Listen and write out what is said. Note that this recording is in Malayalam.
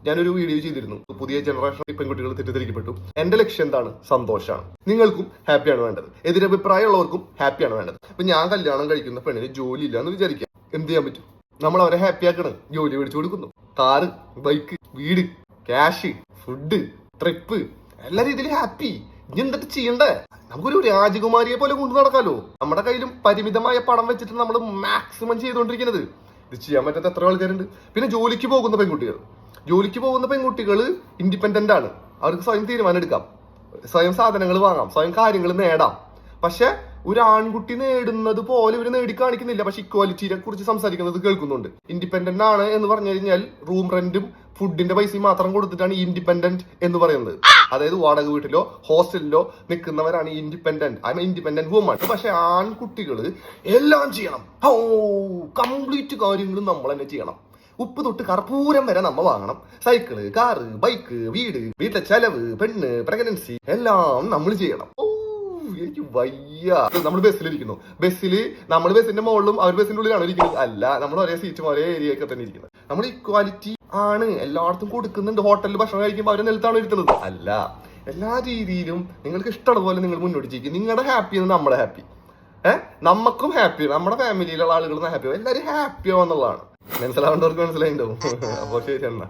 ഞാനൊരു വീഡിയോ ചെയ്തിരുന്നു. പുതിയ ജനറേഷൻ പെൺകുട്ടികൾ തെറ്റിദ്ധരിക്കപ്പെട്ടു. എന്റെ ലക്ഷ്യം എന്താണ്? സന്തോഷമാണ്. നിങ്ങൾക്കും ഹാപ്പിയാണ് വേണ്ടത്. എതിരഭിപ്രായമുള്ളവർക്കും ഹാപ്പിയാണ് വേണ്ടത്. ഇപ്പൊ ഞാൻ കല്യാണം കഴിക്കുന്ന പെണ്ണിന് ജോലി ഇല്ല എന്ന് വിചാരിക്കാം. എന്ത് ചെയ്യാൻ പറ്റും? നമ്മൾ അവരെ ഹാപ്പി ആക്കണം. ജോലി മേടിച്ചു കൊടുക്കുന്നു. കാറ്, ബൈക്ക്, വീട്, ക്യാഷ്, ഫുഡ്, ട്രിപ്പ്, എല്ലാ രീതിയിലും ഹാപ്പി. ഇനി എന്തൊക്കെ ചെയ്യണ്ടേ? നമുക്കൊരു രാജകുമാരിയെ പോലെ കൊണ്ടു നടക്കാലോ. നമ്മുടെ കയ്യിലും പരിമിതമായ പണം വെച്ചിട്ട് നമ്മൾ മാക്സിമം ചെയ്തുകൊണ്ടിരിക്കുന്നത്. ഇത് ചെയ്യാൻ പറ്റാത്ത എത്ര ആൾക്കാരുണ്ട്. പിന്നെ ജോലിക്ക് പോകുന്ന പെൺകുട്ടികൾ ഇൻഡിപെൻഡന്റ് ആണ്. അവർക്ക് സ്വയം തീരുമാനം എടുക്കാം, സ്വയം സാധനങ്ങൾ വാങ്ങാം, സ്വയം കാര്യങ്ങൾ നേടാം. പക്ഷെ ഒരു ആൺകുട്ടി നേടുന്നത് പോലെ ഇവര് നേടിക്കാണിക്കുന്നില്ല. പക്ഷെ ഇക്വാലിറ്റിയെ കുറിച്ച് സംസാരിക്കുന്നത് കേൾക്കുന്നുണ്ട്. ഇൻഡിപെൻഡന്റ് ആണ് എന്ന് പറഞ്ഞു കഴിഞ്ഞാൽ റൂം റെന്റും ഫുഡിന്റെ പൈസയും മാത്രം കൊടുത്തിട്ടാണ് ഇൻഡിപെൻഡന്റ് എന്ന് പറയുന്നത്. അതായത് വാടക വീട്ടിലോ ഹോസ്റ്റലിലോ നിൽക്കുന്നവരാണ് independent. I'm independent woman. പക്ഷെ ആൺകുട്ടികള് എല്ലാം ചെയ്യണം. കംപ്ലീറ്റ് കാര്യങ്ങളും നമ്മൾ തന്നെ ചെയ്യണം. ഉപ്പ് തൊട്ട് കർപ്പൂരം വരെ നമ്മ വാങ്ങണം. സൈക്കിള്, കാറ്, ബൈക്ക്, വീട്ടിലെ ചെലവ്, പെണ്ണ്, പ്രഗ്നൻസി എല്ലാം നമ്മൾ ചെയ്യണം. എനിക്ക് വയ്യ. നമ്മൾ ബസ്സിലിരിക്കുന്നു. നമ്മൾ ബസ്സിന്റെ മുകളിലും അവർ ബസ്സിന്റെ ഉള്ളിലാണ് ഇരിക്കുന്നത്. അല്ല, നമ്മൾ ഒരേ സീറ്റും ഒരേ ഏരിയയൊക്കെ തന്നെ ഇരിക്കുന്നത്. നമ്മൾ ഇക്വാലിറ്റി ആണ്. എല്ലായിടത്തും കൊടുക്കുന്നുണ്ട്. ഹോട്ടലിൽ ഭക്ഷണം കഴിക്കുമ്പോൾ അവരെ നിലത്താണ് ഇരുത്തുന്നത്. അല്ല, എല്ലാ രീതിയിലും നിങ്ങൾക്ക് ഇഷ്ടമുള്ള പോലെ നിങ്ങൾ മുന്നോട്ട് ചെയ്യും. നിങ്ങളുടെ ഹാപ്പി എന്ന് നമ്മുടെ ഹാപ്പി. നമുക്കും ഹാപ്പി, നമ്മുടെ ഫാമിലിയിലുള്ള ആളുകളും ഹാപ്പി. എല്ലാവരും ഹാപ്പി ആവുന്നുള്ളതാണ്. മനസ്സിലാവേണ്ടവർക്ക് മനസ്സിലായിട്ടുണ്ടാവും. അപ്പൊ ശരി എന്നാ.